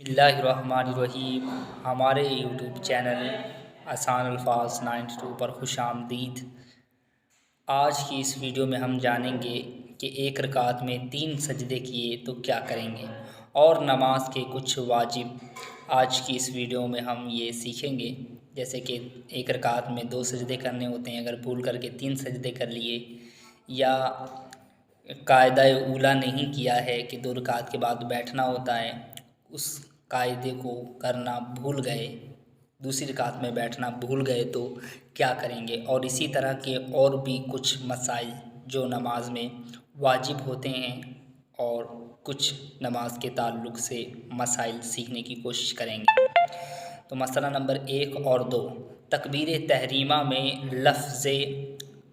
بسم اللہ الرحمن الرحیم۔ ہمارے یوٹیوب چینل آسان الفاظ 92 پر خوش آمدید۔ آج کی اس ویڈیو میں ہم جانیں گے کہ ایک رکعت میں 3 سجدے کیے تو کیا کریں گے، اور نماز کے کچھ واجب آج کی اس ویڈیو میں ہم یہ سیکھیں گے۔ جیسے کہ ایک رکعت میں 2 سجدے کرنے ہوتے ہیں، اگر بھول کر کے 3 سجدے کر لیے، یا قاعدہ اولیٰ نہیں کیا ہے کہ 2 رکعت کے بعد بیٹھنا ہوتا ہے، اس قاعدے کو کرنا بھول گئے، دوسری رکعت میں بیٹھنا بھول گئے تو کیا کریں گے، اور اسی طرح کے اور بھی کچھ مسائل جو نماز میں واجب ہوتے ہیں، اور کچھ نماز کے تعلق سے مسائل سیکھنے کی کوشش کریں گے۔ تو مسئلہ نمبر 1 اور 2، تکبیر تحریمہ میں لفظ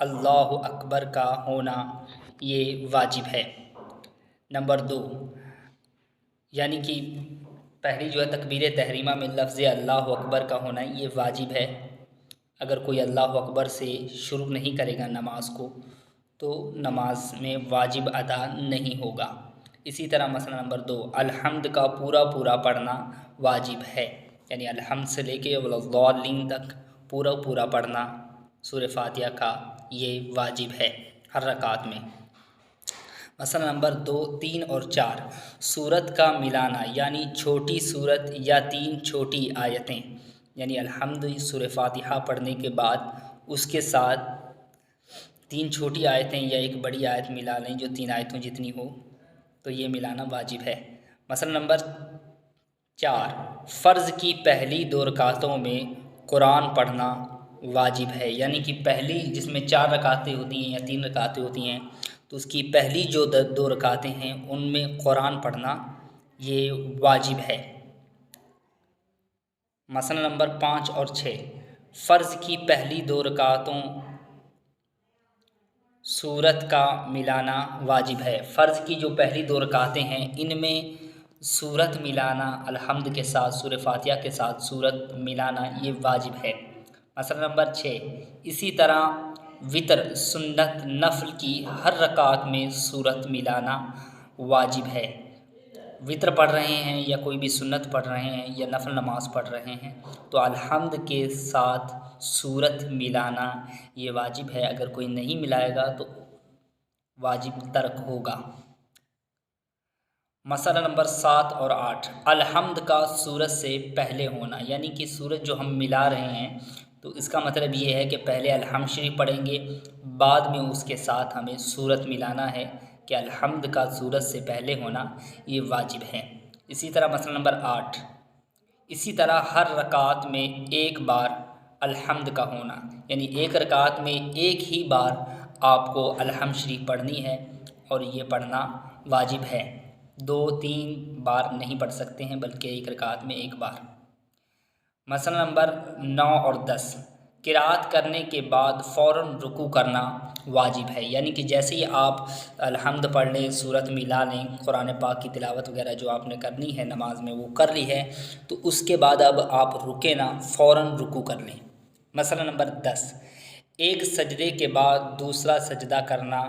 اللہ اکبر کا ہونا یہ واجب ہے۔ نمبر 2، یعنی کہ پہلی جو ہے تکبیر تحریمہ میں لفظ اللہ اکبر کا ہونا یہ واجب ہے۔ اگر کوئی اللہ اکبر سے شروع نہیں کرے گا نماز کو تو نماز میں واجب ادا نہیں ہوگا۔ اسی طرح مسئلہ نمبر 2، الحمد کا پورا پڑھنا واجب ہے، یعنی الحمد سے لے کے والضالین تک پورا پڑھنا سورہ فاتحہ کا یہ واجب ہے ہر رکعت میں۔ مسئلہ نمبر 2، 3 اور 4، سورت کا ملانا، یعنی چھوٹی سورت یا 3 چھوٹی آیتیں، یعنی الحمد سورہ فاتحہ پڑھنے کے بعد اس کے ساتھ 3 چھوٹی آیتیں یا ایک بڑی آیت ملا لیں جو 3 آیتوں جتنی ہو، تو یہ ملانا واجب ہے۔ مسئلہ نمبر 4، فرض کی پہلی 2 رکعتوں میں قرآن پڑھنا واجب ہے، یعنی کہ پہلی جس میں 4 رکعتیں ہوتی ہیں یا 3 رکعتیں ہوتی ہیں، تو اس کی پہلی جو 2 رکعتیں ہیں ان میں قرآن پڑھنا یہ واجب ہے۔ مسئلہ نمبر 5 اور 6، فرض کی پہلی 2 رکعتوں سورت کا ملانا واجب ہے۔ فرض کی جو پہلی 2 رکعتیں ہیں ان میں سورت ملانا، الحمد کے ساتھ سورہ فاتحہ کے ساتھ سورت ملانا یہ واجب ہے۔ مسئلہ نمبر 6، اسی طرح وتر سنت نفل کی ہر رکعت میں سورت ملانا واجب ہے۔ وتر پڑھ رہے ہیں یا کوئی بھی سنت پڑھ رہے ہیں یا نفل نماز پڑھ رہے ہیں تو الحمد کے ساتھ سورت ملانا یہ واجب ہے، اگر کوئی نہیں ملائے گا تو واجب ترک ہوگا۔ مسئلہ نمبر 7 اور 8، الحمد کا سورت سے پہلے ہونا، یعنی کہ سورت جو ہم ملا رہے ہیں تو اس کا مطلب یہ ہے کہ پہلے الحمد شریف پڑھیں گے، بعد میں اس کے ساتھ ہمیں سورت ملانا ہے، کہ الحمد کا سورت سے پہلے ہونا یہ واجب ہے۔ اسی طرح مسئلہ نمبر 8، اسی طرح ہر رکعت میں 1 بار الحمد کا ہونا، یعنی ایک رکعت میں ایک ہی بار آپ کو الحمد شریف پڑھنی ہے، اور یہ پڑھنا واجب ہے، 2-3 بار نہیں پڑھ سکتے ہیں بلکہ ایک رکعت میں 1 بار۔ مسئلہ نمبر 9 اور 10، قرأت کرنے کے بعد فوراً رکوع کرنا واجب ہے، یعنی کہ جیسے ہی آپ الحمد پڑھ لیں، سورت ملا لیں، قرآن پاک کی تلاوت وغیرہ جو آپ نے کرنی ہے نماز میں وہ کر لی ہے، تو اس کے بعد اب آپ رکے نہ، فوراً رکوع کر لیں۔ مسئلہ نمبر 10، ایک سجدے کے بعد دوسرا سجدہ کرنا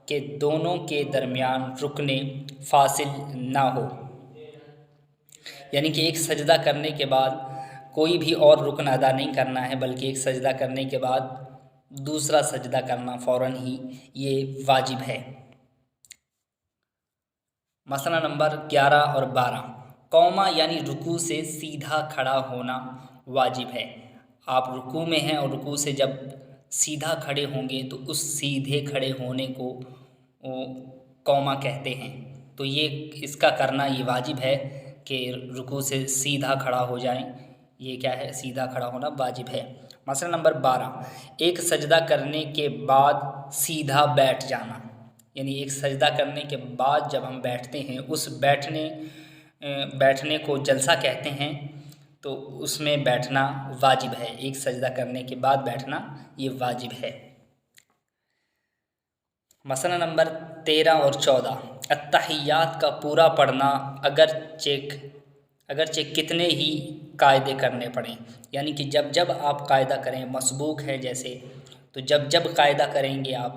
کہ دونوں کے درمیان رکن فاصل نہ ہو، یعنی کہ ایک سجدہ کرنے کے بعد کوئی بھی اور رکن ادا نہیں کرنا ہے بلکہ ایک سجدہ کرنے کے بعد دوسرا سجدہ کرنا فوراً ہی یہ واجب ہے۔ مسئلہ نمبر 11 اور 12، قوما یعنی رکوع سے سیدھا کھڑا ہونا واجب ہے۔ آپ رکوع میں ہیں اور رکوع سے جب سیدھا کھڑے ہوں گے تو اس سیدھے کھڑے ہونے کو قوما کہتے ہیں، تو یہ اس کا کرنا یہ واجب ہے کہ رکوع سے سیدھا کھڑا ہو جائیں، یہ کیا ہے، سیدھا کھڑا ہونا واجب ہے۔ مسئلہ نمبر 12، ایک سجدہ کرنے کے بعد سیدھا بیٹھ جانا، یعنی ایک سجدہ کرنے کے بعد جب ہم بیٹھتے ہیں اس بیٹھنے کو جلسہ کہتے ہیں، تو اس میں بیٹھنا واجب ہے، ایک سجدہ کرنے کے بعد بیٹھنا یہ واجب ہے۔ مسئلہ نمبر 13 اور 14، التحیات کا پورا پڑھنا اگرچہ کتنے ہی قاعدے کرنے پڑیں، یعنی کہ جب آپ قاعدہ کریں، مسبوق ہے جیسے، تو جب قاعدہ کریں گے آپ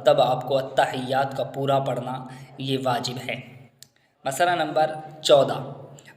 تب آپ کو التحیات کا پورا پڑھنا یہ واجب ہے۔ مسئلہ نمبر 14،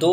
2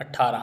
18,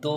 2,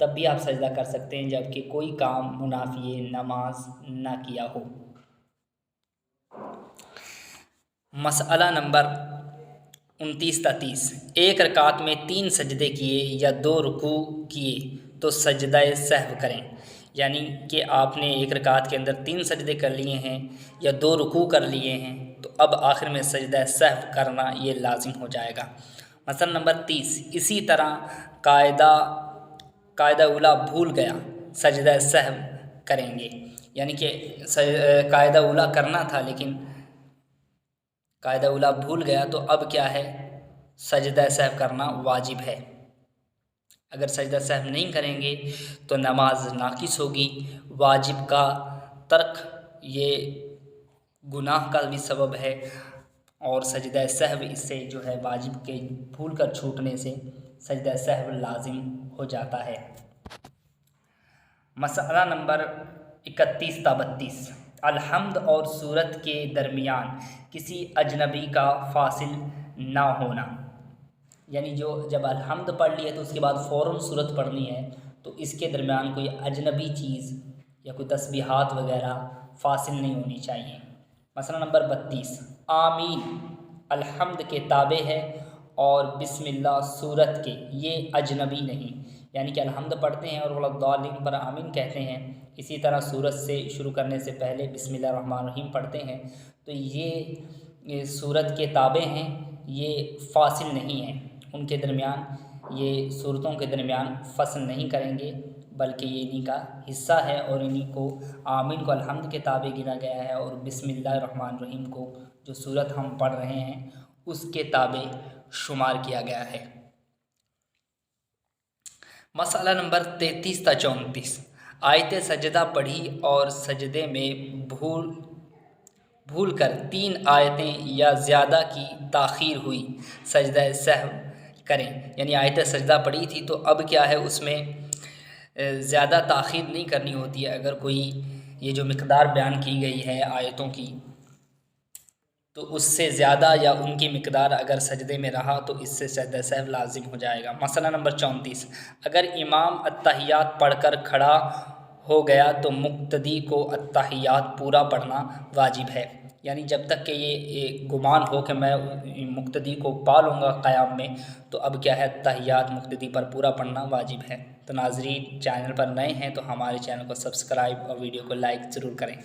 تب بھی آپ سجدہ کر سکتے ہیں جبکہ کوئی کام منافی نماز نہ کیا ہو۔ مسئلہ نمبر 29 تا 30، ایک رکعت میں 3 سجدے کیے یا 2 رکوع کیے تو سجدہ سہو کریں، یعنی کہ آپ نے ایک رکعت کے اندر 3 سجدے کر لیے ہیں یا 2 رکوع کر لیے ہیں تو اب آخر میں سجدہ سہو کرنا یہ لازم ہو جائے گا۔ مسئلہ نمبر 30، اسی طرح قاعدہ اولا بھول گیا، سجدہ سہو کریں گے، یعنی کہ قاعدہ اولا کرنا تھا لیکن قاعدہ اولا بھول گیا تو اب کیا ہے، سجدہ سہو کرنا واجب ہے۔ اگر سجدہ سہو نہیں کریں گے تو نماز ناقص ہوگی۔ واجب کا ترک یہ گناہ کا بھی سبب ہے، اور سجدہ سہو اس سے جو ہے واجب کے بھول کر چھوٹنے سے سجدہ سہو لازم ہو جاتا ہے۔ مسئلہ نمبر 31 تا 32، الحمد اور سورت کے درمیان کسی اجنبی کا فاصل نہ ہونا، یعنی جب الحمد پڑھ لیے تو اس کے بعد فوراً سورت پڑھنی ہے تو اس کے درمیان کوئی اجنبی چیز یا کوئی تسبیحات وغیرہ فاصل نہیں ہونی چاہیے۔ مسئلہ نمبر 32، آمین الحمد کے تابع ہے اور بسم اللہ سورت کے، یہ اجنبی نہیں، یعنی کہ الحمد پڑھتے ہیں اور ولا پر آمین کہتے ہیں، اسی طرح سورت سے شروع کرنے سے پہلے بسم اللہ الرحمن الرحیم پڑھتے ہیں، تو یہ سورت کے تابع ہیں، یہ فاصل نہیں ہیں، ان کے درمیان یہ سورتوں کے درمیان فصل نہیں کریں گے بلکہ یہ انہی کا حصہ ہے، اور انہی کو آمین کو الحمد کے تابع گنا گیا ہے اور بسم اللہ الرحمن الرحیم کو جو سورت ہم پڑھ رہے ہیں اس کے تابع شمار کیا گیا ہے۔ مسئلہ نمبر 33 تا 34، آیت سجدہ پڑھی اور سجدے میں بھول کر 3 آیتیں یا زیادہ کی تاخیر ہوئی، سجدہ سہو کریں، یعنی آیت سجدہ پڑھی تھی تو اب کیا ہے اس میں زیادہ تاخیر نہیں کرنی ہوتی ہے، اگر کوئی یہ جو مقدار بیان کی گئی ہے آیتوں کی تو اس سے زیادہ یا ان کی مقدار اگر سجدے میں رہا تو اس سے سجدہ سہو لازم ہو جائے گا۔ مسئلہ نمبر 34، اگر امام التحیات پڑھ کر کھڑا ہو گیا تو مقتدی کو التحیات پورا پڑھنا واجب ہے، یعنی جب تک کہ یہ گمان ہو کہ میں مقتدی کو پا لوں گا قیام میں تو اب کیا ہے التحیات مقتدی پر پورا پڑھنا واجب ہے۔ تو ناظرین چینل پر نئے ہیں تو ہمارے چینل کو سبسکرائب اور ویڈیو کو لائک ضرور کریں۔